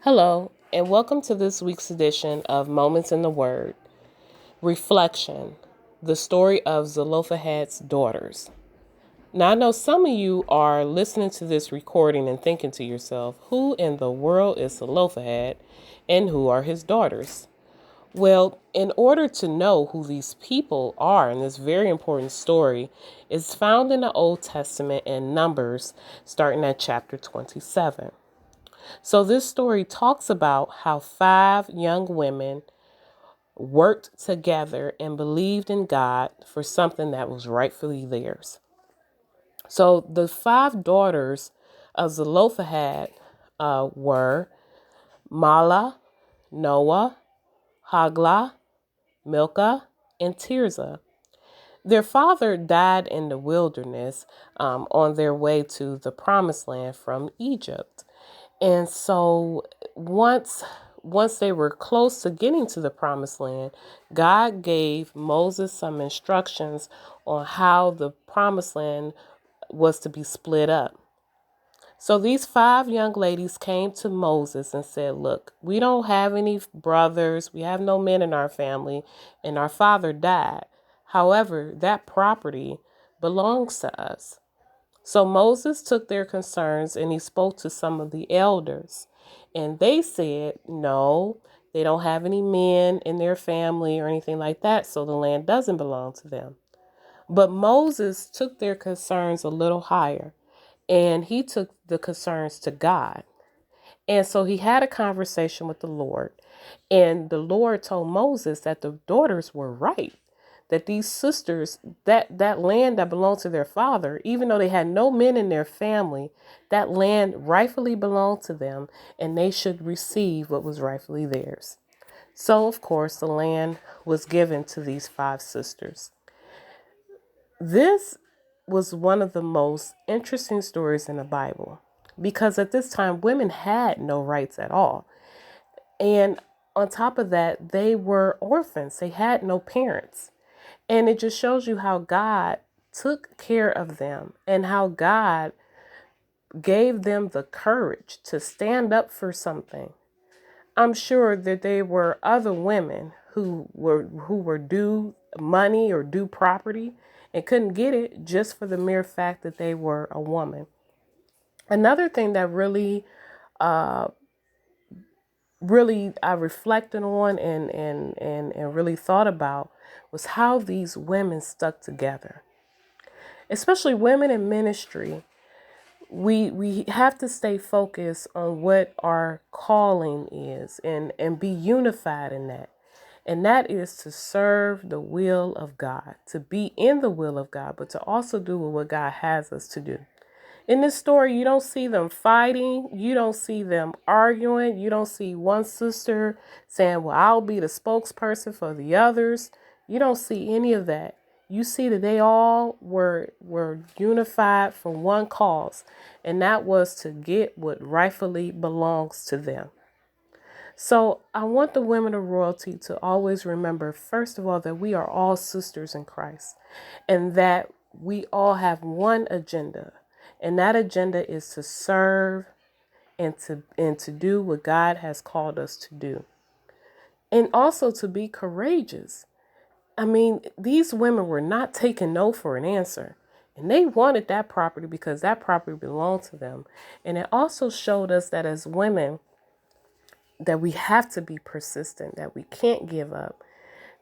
Hello, and welcome to this week's edition of Moments in the Word. Reflection, the story of Zelophehad's daughters. Now, I know some of you are listening to this recording and thinking to yourself, who in the world is Zelophehad and who are his daughters? Well, in order to know who these people are in this very important story, is found in the Old Testament in Numbers, starting at chapter 27. So this story talks about how five young women worked together and believed in God for something that was rightfully theirs. So the five daughters of Zelophehad were Mala, Noah, Hagla, Milcah, and Tirzah. Their father died in the wilderness on their way to the promised land from Egypt. And so once once they were close to getting to the promised land, God gave Moses some instructions on how the promised land was to be split up. So these five young ladies came to Moses and said, "Look, we don't have any brothers, we have no men in our family, and our father died. However, that property belongs to us." So Moses took their concerns and he spoke to some of the elders. And they said, no, they don't have any men in their family or anything like that, so the land doesn't belong to them. But Moses took their concerns a little higher and he took the concerns to God. And so he had a conversation with the Lord. And the Lord told Moses that the daughters were right, that these sisters, that land that belonged to their father, even though they had no men in their family, that land rightfully belonged to them and they should receive what was rightfully theirs. So, of course, the land was given to these five sisters. This was one of the most interesting stories in the Bible because at this time, women had no rights at all. And on top of that, they were orphans, they had no parents. And it just shows you how God took care of them and how God gave them the courage to stand up for something. I'm sure that there were other women who were due money or due property and couldn't get it just for the mere fact that they were a woman. Another thing that uh, really I reflected on and really thought about was how these women stuck together, especially women in ministry. We have to stay focused on what our calling is and be unified in that. And that is to serve the will of God, to be in the will of God, but to also do what God has us to do. In this story, you don't see them fighting. You don't see them arguing. You don't see one sister saying, well, I'll be the spokesperson for the others. You don't see any of that. You see that they all were unified for one cause, and that was to get what rightfully belongs to them. So I want the women of royalty to always remember, first of all, that we are all sisters in Christ and that we all have one agenda. And that agenda is to serve and to do what God has called us to do. And also to be courageous. I mean, these women were not taking no for an answer. And they wanted that property because that property belonged to them. And it also showed us that as women, that we have to be persistent, that we can't give up,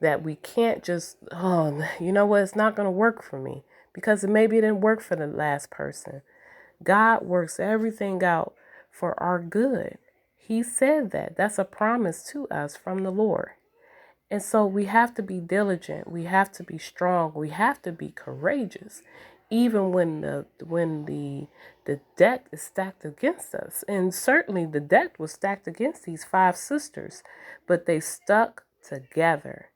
that we can't just, oh, you know what, it's not going to work for me because maybe it didn't work for the last person. God works everything out for our good. He said that. That's a promise to us from the Lord. And so we have to be diligent. We have to be strong. We have to be courageous, even when the deck is stacked against us. And certainly the deck was stacked against these five sisters, but they stuck together.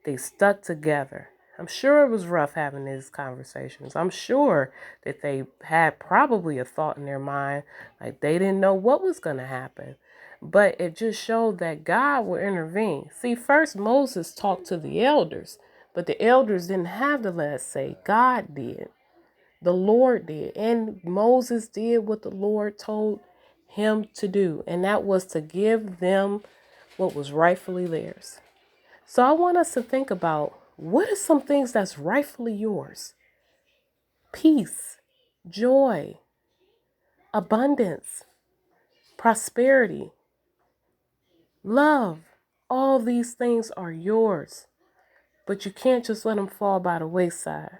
They stuck together. I'm sure it was rough having these conversations. I'm sure that they had probably a thought in their mind, like they didn't know what was going to happen. But it just showed that God will intervene. See, first Moses talked to the elders, but the elders didn't have the last say. God did. The Lord did. And Moses did what the Lord told him to do, and that was to give them what was rightfully theirs. So I want us to think about, what are some things that's rightfully yours? Peace, joy, abundance, prosperity, love. All these things are yours, but you can't just let them fall by the wayside.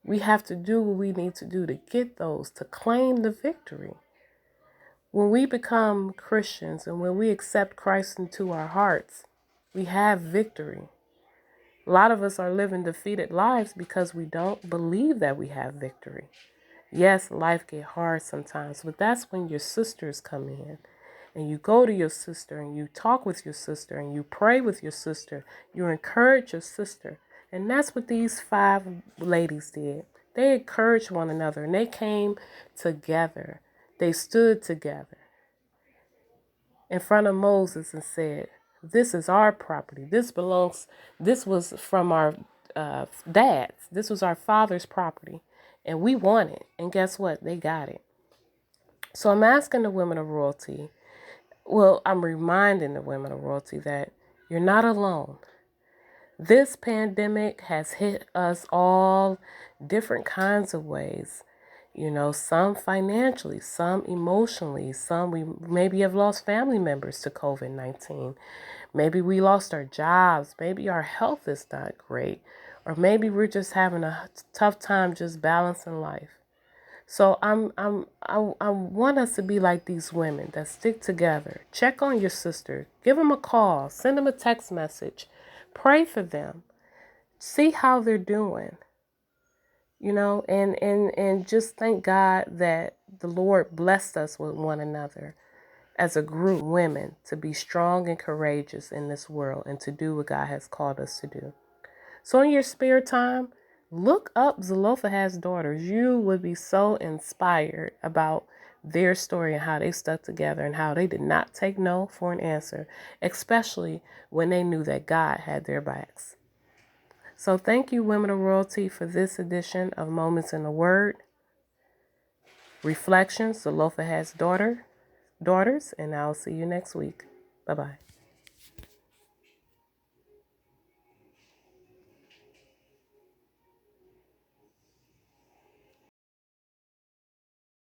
We have to do what we need to do to get those, to claim the victory. When we become Christians and when we accept Christ into our hearts, we have victory. A lot of us are living defeated lives because we don't believe that we have victory. Yes, life get hard sometimes, but that's when your sisters come in and you go to your sister and you talk with your sister and you pray with your sister. You encourage your sister. And that's what these 5 ladies did. They encouraged one another and they came together. They stood together in front of Moses and said, this is our property. This was from our dads. This was our father's property. And we want it. And guess what? They got it. So I'm asking the women of royalty, I'm reminding the women of royalty that you're not alone. This pandemic has hit us all different kinds of ways. Some financially, some emotionally, some we maybe have lost family members to COVID-19. Maybe we lost our jobs. Maybe our health is not great. Or maybe we're just having a tough time just balancing life. So I want us to be like these women that stick together. Check on your sister. Give them a call. Send them a text message. Pray for them. See how they're doing. And just thank God that the Lord blessed us with one another as a group of women to be strong and courageous in this world and to do what God has called us to do. So in your spare time, look up Zelophehad's daughters. You would be so inspired about their story and how they stuck together and how they did not take no for an answer, especially when they knew that God had their backs. So thank you, Women of Royalty, for this edition of Moments in the Word. Reflections, Zelophehad's daughters, and I'll see you next week. Bye-bye.